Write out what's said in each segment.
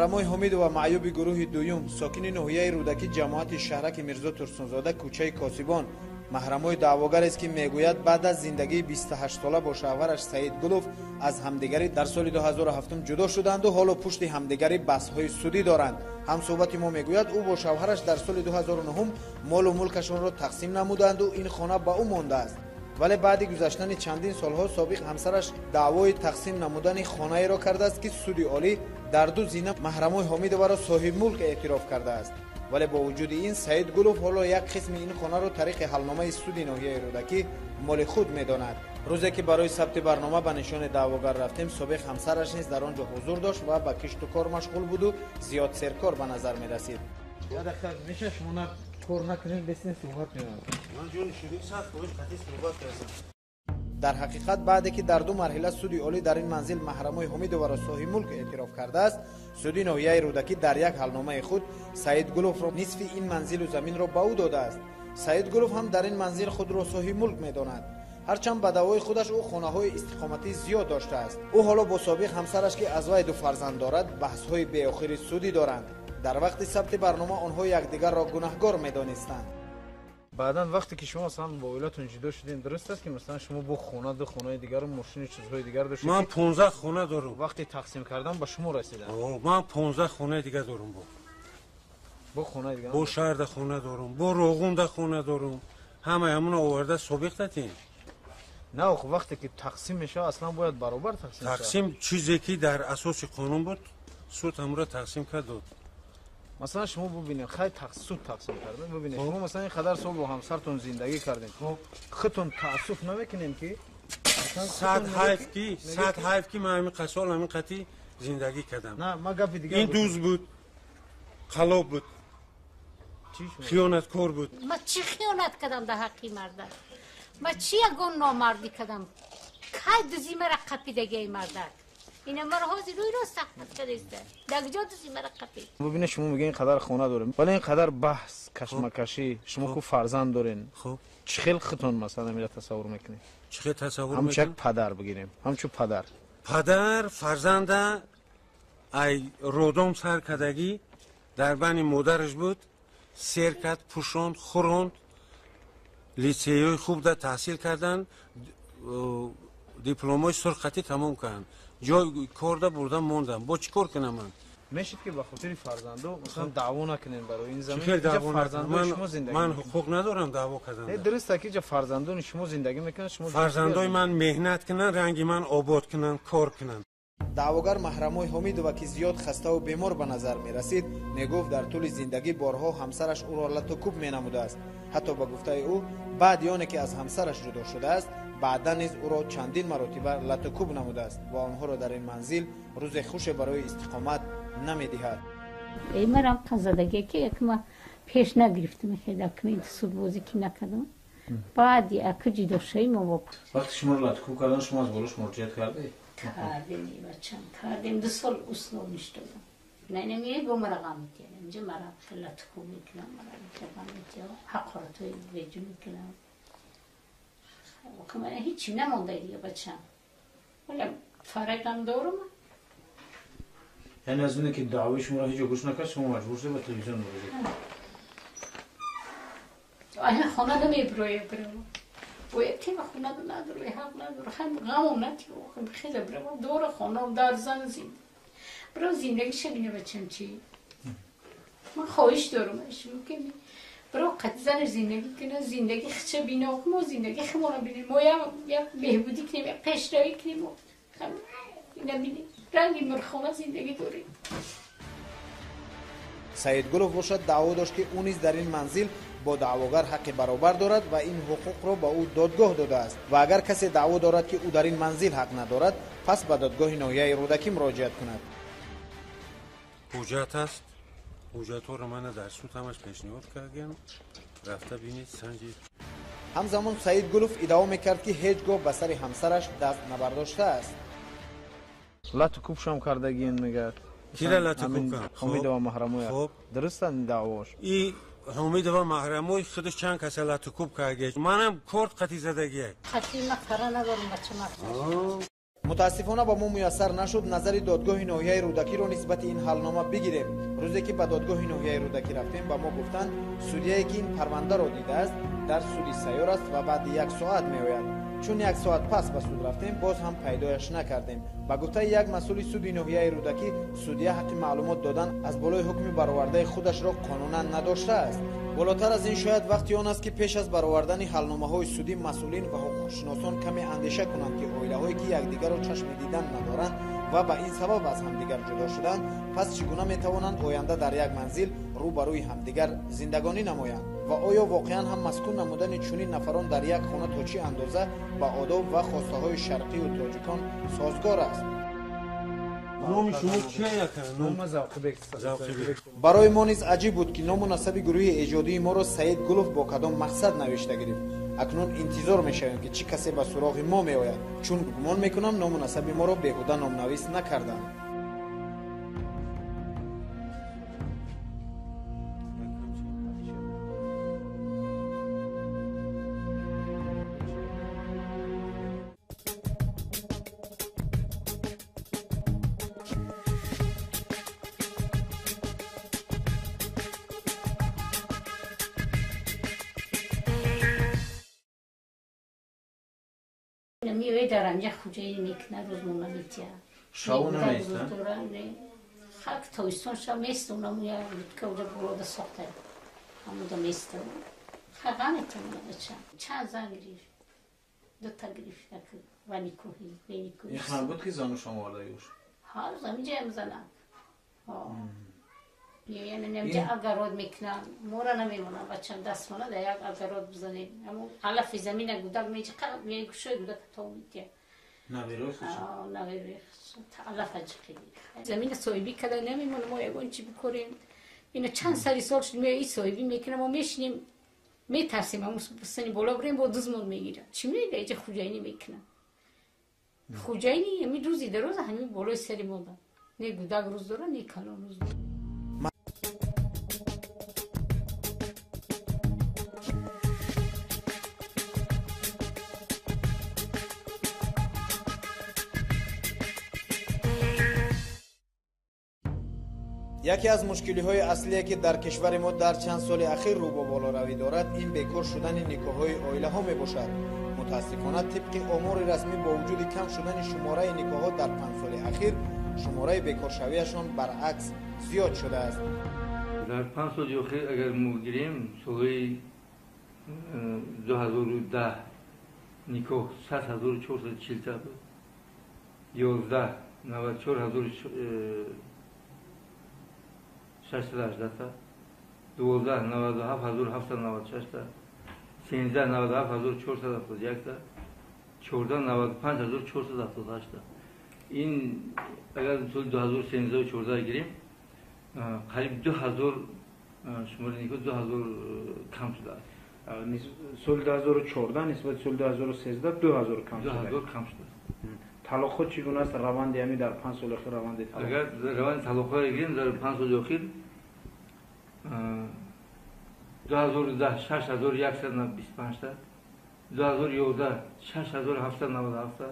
محرمای حمید و معیوب گروه دوم ساکن ناحیه رودکی جماعت شهرک میرزا ترسونزاده کوچه کاسبان محرمای دعواگر است که میگوید بعد از زندگی 28 ساله با شوهرش سعید گلوف از همدیگری در سال 2007 جدا شدند و حالا پشت همدیگری بحث‌های سودی دارند. هم صحبت ما میگوید او با شوهرش در سال 2009 مال و ملکشان را تقسیم نمودند و این خانه با او مانده است. ولی بعد گذشتن چندین سالها سابق همسرش دعوای تقسیم نمودن خانه را کرده است که سودی عالی در دو زینه محرمای حمید را صاحب ملک اعتراف کرده است. ولی با وجود این سعید گلوف حالا یک قسم این خانه را طریق حلنامه سودی ناحیه رودکی مال خود میداند. روزی که برای ثبت برنامه به نشان دعواگر رفتیم سابق همسرش نیز در آنجا حضور داشت و به کشت و کار مشغول بود و زیاد سرکار به نظر می رسید. میشه شما کار نکنید بسین صحبت می‌کنید. من جون شدی ساعت خودش قطعی صحبت کردم. در حقیقت بعد که در دو مرحله سودی عالی در این منزل محرمای حمید و صاحب ملک اعتراف کرده است، سودی ناحیه رودکی در یک حلنامه خود سعید گلوف را نصف این منزل و زمین را به او داده است. سعید گلوف هم در این منزل خود را صاحب ملک می‌داند. هرچند به دعوای خودش او خانه‌های استقامتی زیاد داشته است. او حالا با سابق همسرش که از وی دو فرزند دارد بحث‌های بی‌آخر سودی دارند. در وقت ثبت برنامه آنها یکدیگر را گناهکار می‌دانستند. بعداً وقتی که شما مثلا با اولادتون جدا شدین درست است که مثلا شما با خونه دو خونه دیگر و ماشین چیزهای دیگر داشتید؟ من 15 خونه دارم. وقتی تقسیم کردم به شما رسیدن؟ من 15 خونه دیگه دارم. با خونه دیگه؟ با شهر خونه دارم، با روغون خونه دارم. همون آورده سابق دادین. نه خب وقتی که تقسیم میشه اصلا باید برابر تقسیم شه. تقسیم چیزی که در اساس قانون بود سود هم را تقسیم کرد. مثلا شما ببینید خیلی سود تقسیم کردن ببینید شما مثلا این قدر سال با همسرتون زندگی کردین خودتون تاسف نمیکنین که صد حیف کی من همین قسال همین قتی زندگی کردم. نه ما گپ دیگه این دوز بود خلاب بود خیانتکار بود. ما چی خیانت کردم در حقی مردم؟ ما چی یگون نامردی کردم؟ که دوزی مرا قپیدگی ای مردم؟ این مرا حاضر روی را سخت کردیسته در کجا دوزی مرا قپید؟ ببینید شما میگین این قدر خونه داریم ولی این قدر بحث کشمکشی شما کو فرزند دارین خب چه خیلی خطون مثلا میره تصور میکنین؟ چه خیلی تصور میکنین؟ همچه پدر بگیریم همچو پدر فرزنده ای رودم سر کدگی در بین مادرش بود سرکت پوشوند خوروند لیسیوی خوب در تحصیل کردن دیپلمای سرخطی تمام کردن جای کار بردم موندم با چی کار کنم من؟ میشید که به خاطر فرزندو مثلا دعوا نکنین برای این زمین من حقوق ندارم دعوا کردن. درسته که جا فرزندان شما زندگی میکنن شما فرزندای من مهنت کنن رنگ من آباد کنن کار کنن. دعواگر محرمای حمید و که زیاد خسته و بیمار به نظر می رسید میگفت در طول زندگی بارها همسرش او را لطوکوب می نموده است. حتی به گفته او بعد یعنی که از همسرش جدا شده است بعدا نیز او را چندین مرتبه لطوکوب نموده است و آنها را در این منزل روز خوش برای استقامت نمی دهد. ای مرا قزدگی که یک ما پیش نگرفتم که دکمه سود بازی که نکردم بعد یک جدا شوی ما با وقتی شما را لطوکوب کردن شما از بالاش مراجعت کردید؟ کردیم بچم کردیم 2 سال اصلاح نشدم نه نمیه با مرا غم میکنم اینجا مرا خلط خوب میکنم مرا غم میکنم حقارتای وجود میکنم و که من هیچی نمانده دیگه بچم ولی فرقم دارم. یعنی از اونه که دعوی شما را هیچ گوش نکرد شما مجبور شده به تلویزیون مراجعه کنید. خانه نمیبروی برم باید که خونه نداره حق نداره خیلی غمم نتیه خیلی برم دور خانه در زن زندگی برای زندگی شبینه بچم چی من خواهش دارم شما که برای قد زن زندگی کنه زندگی خچه بینه و ما زندگی خمانه بینیم ما یک بهبودی کنیم یک پیشروی کنیم و اینه بینیم رنگی مرخانه زندگی داریم. سعید گلوف باشد دعوا داشت که او نیز در این منزل با دعواگر حق برابر دارد و این حقوق را با او دادگاه داده است و اگر کسی دعوا دارد که او در این منزل حق ندارد پس به دادگاه ناحیه رودکی مراجعت کند. حجت است حجت ها را من در سود همش پیشنهاد کردم رفته بینید سنجید. همزمان سعید گلوف ادعا میکرد که هیچگاه به سر همسرش دست نبرداشته است. لطوکوب شام کردگین میگه کی را لطوکوب کرد؟ حمید و محرموی خب درست این دعواش این حمید و محرموی خودش چند کس لطوکوب کرده منم کارت قطعی زدگیه قطعی مقفره ندارم بچه مقفره متاسفانه با ما میسر نشد نظر دادگاه ناحیه رودکی را نسبت این حلنامه بگیریم. روزی که به دادگاه ناحیه رودکی رفتیم با ما گفتند سودیایی که این پرونده را دیده است در سودی سیار است و بعد 1 ساعت میآید. چون 1 ساعت پس به سود رفتیم باز هم پیدایش نکردیم. با گفته یک مسئول سودی ناحیه رودکی سودیه حق معلومات دادن از بالای حکم برآورده خودش را قانونا نداشته است. بالاتر از این شاید وقتی آن است که پیش از برآوردن حلنامه‌های سودی مسئولین و حقوقشناسان کمی اندیشه کنند که عائله‌هایی که یکدیگر را چشم دیدن ندارند و به این سبب از همدیگر جدا شدند پس چگونه میتوانند آینده در یک منزل روبروی همدیگر زندگانی نمایند و آیا واقعا هم مسکون نمودن چنین نفران در یک خانه تا چه اندازه با آداب و خواسته‌های شرقی و تاجیکان سازگار است؟ نام شما چیه نام زاقبک. برای ما نیز عجیب بود که نام مناسب گروه ایجادی ما را سعید گلوف با کدام مقصد نوشته گرفت. اکنون انتظار می‌شویم که چه کسی به سراغ ما میآید، چون گمان میکنم نام مناسب ما را بیهوده نامنویس نکردند. میوه در اینجا خوجایی میکنه روزمونه میتیا شاونه میستن؟ خاک تویستون شا میست اونم یا که اونجا بروده ساخته همونجا میسته خاقا میتونه بچه چند زن گریف 2 تا گریف و نیکوهی این خانه بود که زانو شما آلایوش؟ ها زمینجا هم زنم یعنی نمیجا اگراد میکنم مورا نمیمونم بچه دست مونه در یک اگراد بزنیم اما علف زمین گودک میجا قلب میگه شوی گودک تو میتیا نویروش نویروش علف اجخیلی زمین صاحبی کده نمیمونه ما یکون چی بکریم اینو چند سالی سال شد این صاحبی میکنم ما میشنیم میترسیم همون سنی بالا بریم با دوزمون میگیرم چی میگه اینجا خوجاینی میکنم خوجاینی همین روزی در روز همین بالای سری مادم نه گودک روز داره نه کلان روز داره. یکی از مشکلی‌های اصلی که در کشور ما در چند سال اخیر رو به بالا روی دارد این بیکار شدن نکاح‌های عائله‌ها میباشد. متاسفانه طبق آمار رسمی با وجود کم شدن شماره نکاح‌ها در 5 سال اخیر شماره بیکار شویشان برعکس زیاد شده است. در 5 سال اخیر اگر ما گیریم سال 2010 نکاح 60440 تا بود 11 94618 تا 12 97796 تا 13 97471 تا 14 95478 تا این اگر سال 2013 و 14 گیریم قریب 2000 شماره نکاح 2000 کم شده است. سال 2014 نسبت سال 2013 2000 کم شده. 2000 کم شده. طلاق خود چگونه است؟ روند یعنی در 5 سال اخیر روند طلاق؟ اگر روند طلاق ها گیریم در 5 سال اخیر 2010 6125 تا 2011 6797 تا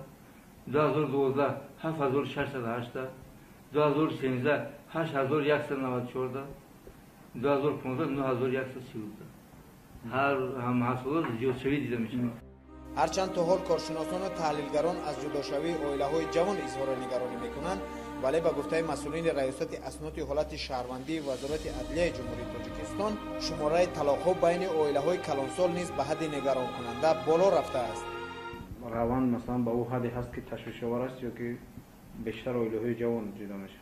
2012 7608 تا 2013 8194 تا 2015 9130 تا هر هم محصولات زیاد شوی دیده میشه. هرچند تا حال کارشناسان و تحلیلگران از جداشوی عائله‌های جوان اظهار نگرانی میکنند ولی به گفته مسئولین ریاست اسناد حالت شهروندی وزارت عدلیه جمهوری تاجیکستان شماره طلاق‌ها بین عائله‌های کلانسال نیز به حد نگران کننده بالا رفته است. روند مثلا به او حدی هست که تشویش آور است یا که بیشتر عائله‌های جوان جدا میشه؟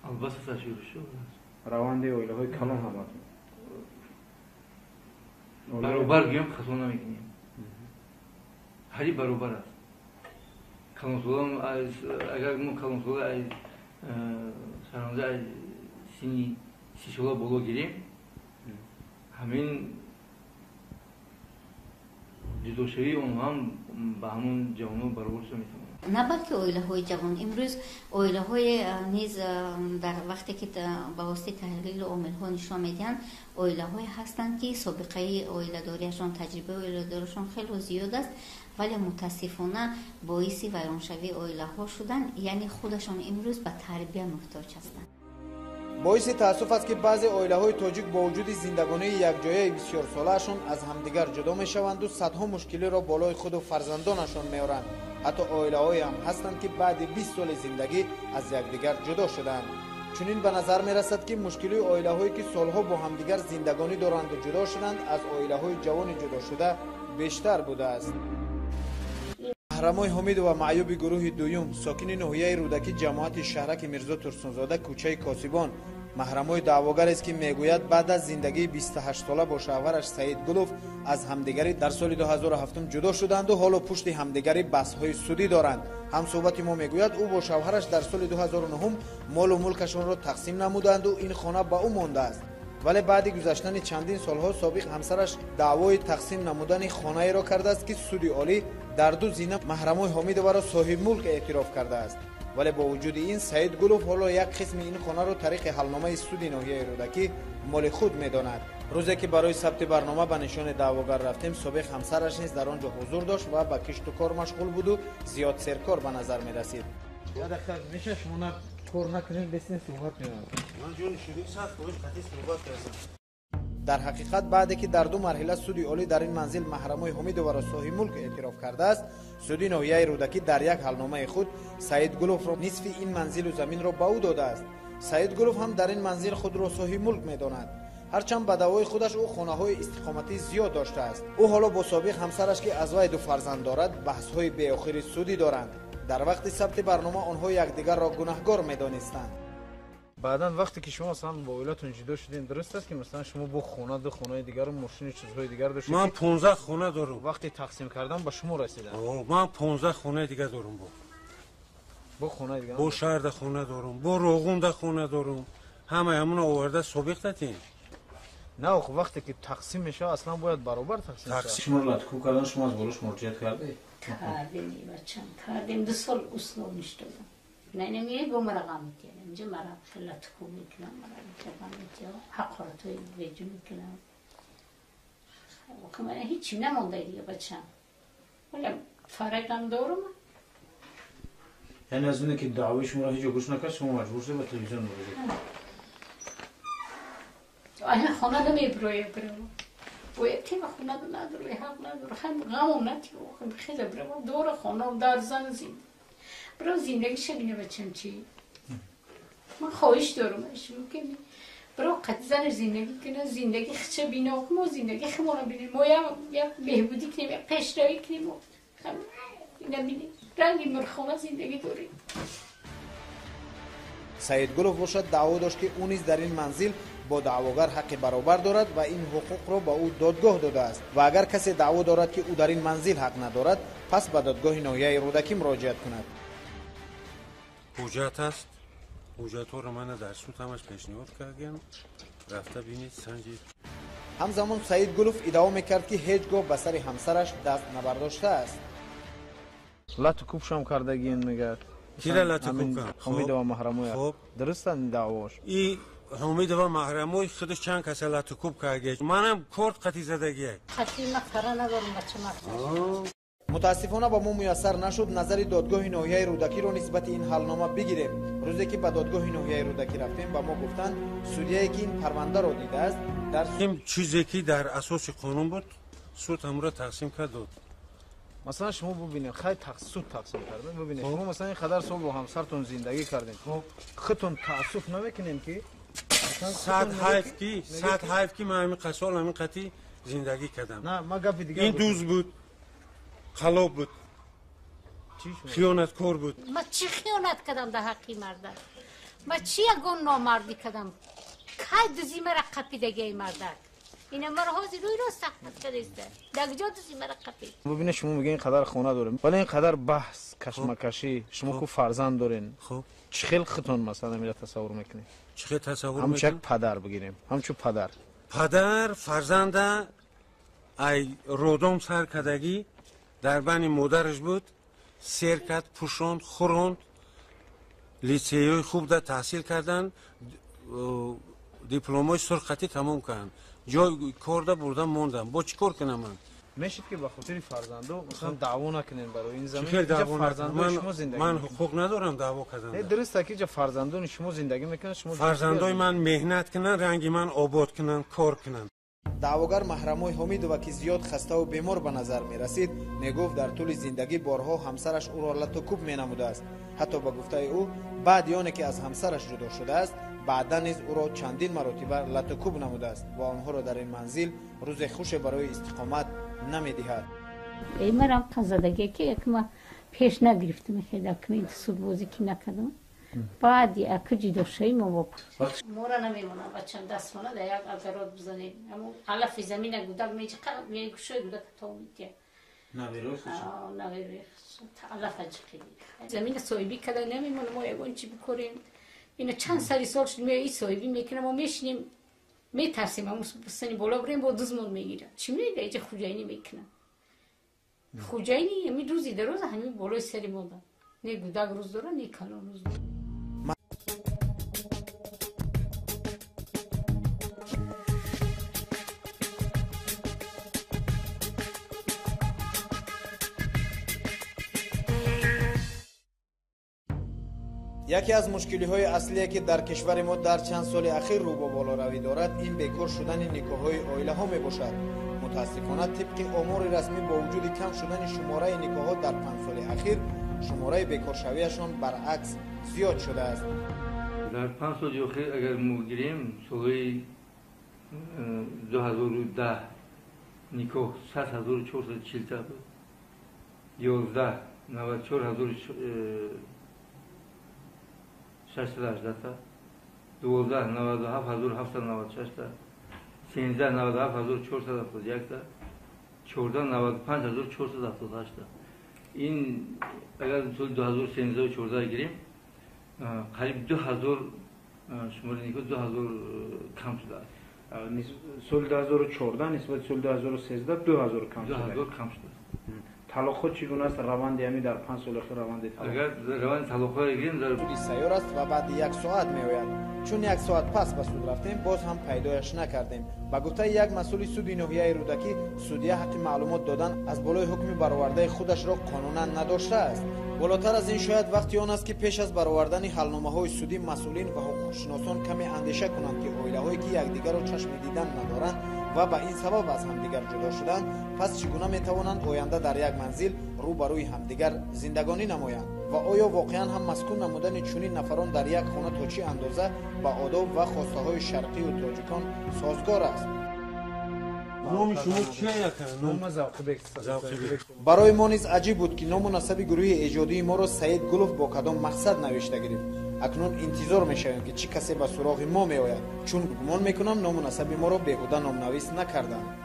البته تشویش است. روند عائله‌های کلان هم هست. برابر گیم خطا نمیکنیم. هری برابر است. کلانسولان اگر ما کلانسول از شرمنده از سینی 30 ساله بالا گیریم همین جداشوی اونها هم به همون جوانو برابر شده میتونه. نه بلکه اویله‌های جوان، امروز اویله‌های نیز در وقتی که با واسطه تحلیل عامل‌ها نشان میدن اویله‌های هستند که سابقه اویله‌داریشان، تجربه اویله‌داریشان خیلی زیاد است، ولی متاسفانه باعث ویرانشوی اویله‌ها شدن، یعنی خودشان امروز به تربیت محتاج هستند. باعث تاسف است که بعضی اویله‌های تاجیک با وجود زندگانی یکجایی بسیار ساله‌شان از همدیگر جدا می‌شوند و صدها مشکلی را بالای خود و فرزندانشان می‌آورند. حتی اویله‌هایی هم هستند که بعد 20 سال زندگی از یکدیگر جدا شدند. چنین به نظر می‌رسد که مشکلی اویله‌هایی که سالها با همدیگر زندگانی دارند و جدا شدند از اویله‌های جوان جدا شده بیشتر بوده است. محرمای حمید و معیوب گروه دوم ساکن ناحیه رودکی جماعت شهرک میرزا ترسونزاده کوچه کاسبان محرمای دعواگر است که میگوید بعد از زندگی 28 ساله با شوهرش سعید گلوف از همدیگری در سال 2007 جدا شدند و حالا پشت همدیگری بحث‌های سودی دارند. هم صحبت ما میگوید او با شوهرش در سال 2009 مال و ملکشان را تقسیم نمودند و این خانه به او مانده است. ولی بعد گذشتن چندین سالها سابق همسرش دعوای تقسیم نمودن خانه را کرده است که سودی عالی در دو زینه محرمای حمید را صاحب ملک اعتراف کرده است. ولی با وجود این سعید گلوف حالا یک قسم این خانه را طریق حلنامه سودی ناحیه رودکی مال خود میداند. روزی که برای ثبت برنامه به نشان دعواگر رفتیم سابق همسرش نیز در آنجا حضور داشت و به کشت و کار مشغول بود و زیاد سرکار به نظر می رسید. میشه شما کار نکنید بسین صحبت می‌کنید. من جون شدیم ساعت باش قطعی صحبت کردم. در حقیقت بعد که در دو مرحله سودی عالی در این منزل محرمای حمید و صاحب ملک اعتراف کرده است، سودی ناحیه رودکی در یک حلنامه خود سعید گلوف را نصف این منزل و زمین را به او داده است. سعید گلوف هم در این منزل خود را صاحب ملک می‌داند. هرچند به دعوای خودش او خانه‌های استقامتی زیاد داشته است. او حالا با سابق همسرش که از وی دو فرزند دارد بحث‌های بی‌آخر سودی دارند. در وقت ثبت برنامه آنها یکدیگر را گناهکار می‌دانستند. بعداً وقتی که شما مثلا با اولادتون جدا شدین درست است که مثلا شما با خونه دو خونه دیگر و ماشین چیزهای دیگر داشتید؟ من 15 خونه دارم. وقتی تقسیم کردم با شما رسیدن. من 15 خونه دیگه دارم. با خونه دیگه. با شهر خونه دارم. با روغون خونه دارم. همه همون آورده سابق دادین. نه خب وقتی که تقسیم میشه اصلا باید برابر تقسیم شه. شما لطکو کردن شما از بالاش مراجعت کردید؟ کردیم بچم کردیم 2 سال اصلاح نشدم. نه نمیگه گم رقم میکنم اینجا مرا خیلی تکو میکنم مرا میکنم حقارتای ویجو میکنم وقتی من هیچی نمونده دیگه بچم ولی فرقم دارم. یعنی از اونه که دعوی شما را هیچ گوش نکرد شما مجبور شدید به تلویزیون مراجعه کنید. خانه نمیبروی برم باید تیم خونه نداره حق نداره هم غمم نتیم خیلی برم دور خانه در زن زین برای زندگی شبینه بچم چی؟ من خواهش دارم که برای قد زنش زندگی کنه زندگی خچه بینه ما زندگی خمانه بینیم ما یک بهبودی کنیم یک پیشروی کنیم اینه بینیم رنگی مرخانه زندگی داریم. سعید گلوف باشد دعوا داشت که او نیز در این منزل با دعواگر حق برابر دارد و این حقوق را به او دادگاه داده است و اگر کسی دعوا دارد که او در این منزل حق ندارد پس به دادگاه ناحیه رودکی مراجعت کند. حجت است. حجت ها رو من در سود همش پیشنهاد کردم رفته بینید سنجید. همزمان سعید گلوف ادعا میکرد که هیچگاه به سر همسرش دست نبرداشته است. لطکوب شام کردگین میگه. کی را لطکوب کرد؟ حمید و محرموی. خب درست است دعواش. این حمید و محرموی خودش چند کس لطکوب کرده. منم کورت قطعی زدگی. قطعی مقره ندارم بچه متاسفانه با ما میسر نشد نظر دادگاه ناحیه رودکی را نسبت این حلنامه بگیریم. روزی که به دادگاه ناحیه رودکی رفتیم با ما گفتند سودیایی که این پرونده را دیده است در این چیزی که در اساس قانون بود سود هم را تقسیم کرد داد. مثلا شما ببینید خیلی سود تقسیم کردن ببینید شما مثلا این قدر سال با همسرتون زندگی کردین خودتون تاسف نمیکنین که صد حیف کی من همین قسال همین قطعی زندگی کردم. نه ما گپ دیگه این دوز بود خلاب بود خیانت کار بود. ما چی خیانت کردم در حقی مردم؟ ما چی یکون نامردی کردم؟ که دزی مرا قپیدگی ای مردک این مرا حاضر روی را سخمت کردیسته در جا دزی مرا قپید. ببینید شما میگین این قدر خونه داریم ولی این قدر بحث کشمکشی شما کو فرزند دارین خب چه خیلی خطون مثلا میره تصور میکنید چه خیلی تصور همچه میکنید پدر بگیریم همچو پدر فرزنده ای رودم سر کدگی در بین مادرش بود سیر کرد، پوشوند، خوروند، لیسیهای خوب در تحصیل کردن، دیپلمای سرخطی تمام کردن، جای کار در بردن موندن. با چی کار کنم من؟ میشید که به خاطر فرزندو مثلا دعوا نکنین برای این زمین. چه دعوا فرزندان شما زندگی من حقوق ندارم دعوا کردن. درسته که فرزندان شما زندگی میکنن، شما فرزندای من مهنت کنن، رنگ من آباد کنن، کار کنن. даъвогар маҳрамои ҳомидова ки зиёд хаставу бемор ба назар мерасид мегуфт дар тӯли зиндагӣ борҳо ҳамсараш ӯро латукуб менамудааст. ҳатто ба гуфтаи ӯ баъди оне ки аз ҳамсараш ҷудо шудааст баъдан низ ӯро чандин маротиба латукуб намудааст ва онҳоро дар ин манзил рӯзе хуше барои истиқомат намедиҳад. марам қазадагӣ ки якма пеш нагирифтам хедакми судбозӣ ки накардам баъди ака ҷудошавӣ мо вопас мора намемонам бачам дастхона да як агарот бизанем аммо алафи замина гудак мегушои гудак томитя алафа ҷиқиди замина соҳибӣ када намемонам мо ягон чӣ бикорем ина чанд сари сол шуд ме и соҳибӣ мекунам мо мешинем метарсем аммо сани боло бурем бо дузмон мегирам чӣ мега иҷа хуҷайнӣ мекунам хуҷайнӣ ами рӯзи дароз ҳамин болои сари мода не гудак рӯз дора не калон рӯз дора. яке аз мушкилиҳои аслие ки дар кишвари мо дар чанд соли ахир рӯ бо болоравӣ дорад ин бекор шудани никоҳҳои оилаҳо мебошад. мутаассифона тибқи омори расмӣ бо вуҷуди кам шудани шумораи никоҳҳо дар 5 соли ахир шумораи бекоршавиашон баръакс зиёд шудааст. дар 5 соли охир агар мо гирем солҳои 2010 никоҳ 10440 буд, 11 94618 12 97796 13 97471 14 95478. این اگر سال 2013 گیریم قریب 2000 شماره نیکو 2000 کم شده است. سال 2014 نسبت سال 2013 2000 کم شده. 2000 کم شده. طلاق خود چگونه است؟ روند همی در 5 سال اخیر روند طلاق. اگر روند طلاق ها گیریم در پلیس سیار است و بعد 1 ساعت میآید. چون 1 ساعت پس به سود رفتیم باز هم پیدایش نکردیم. با گفته یک مسئول سود ناحیه رودکی سودیه حق معلومات دادن از بالای حکم برآورده خودش را قانونا نداشته است. بالاتر از این شاید وقتی آن است که پیش از برآوردن حلنامه‌های سودی مسئولین و حقوقشناسان کمی اندیشه کنند که عائله‌هایی که یکدیگر را چشم دیدن ندارند و به این سبب از همدیگر جدا شدند پس چگونه میتوانند آینده در یک منزل روبروی همدیگر زندگانی نمایند و آیا واقعا هم مسکون نمودن چنین نفران در یک خانه تا چه اندازه با آداب و خواسته‌های شرقی و تاجیکان سازگار است؟ نام شما چیه یکن؟ نام زاوقی برای ما نیز عجیب بود که نام و نسب گروه ایجادی ما را سعید گلوف با کدام مقصد نوشته گرفت. اکنون انتظار می‌شویم که چه کسی به سراغ ما میآید چون گمان میکنم نام و نسب ما را بیهوده نام‌نویس نکردند.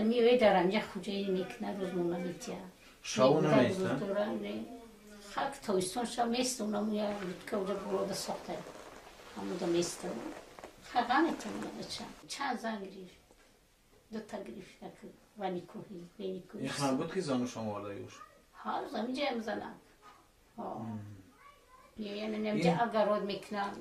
میوه در آنجا خوجایی میکنه روزمونه میتیا شاونه میسته خاک تویستون شا میسته اونم یا که اونجا بروده ساخته همونجا میسته خاقا میتونه بچه چند زن گریف 2 تا گریف و نیکوهی این خانه بود که زانو شما آرده یوش ها زمین جایم زنم یعنی نمیجا اگراد میکنم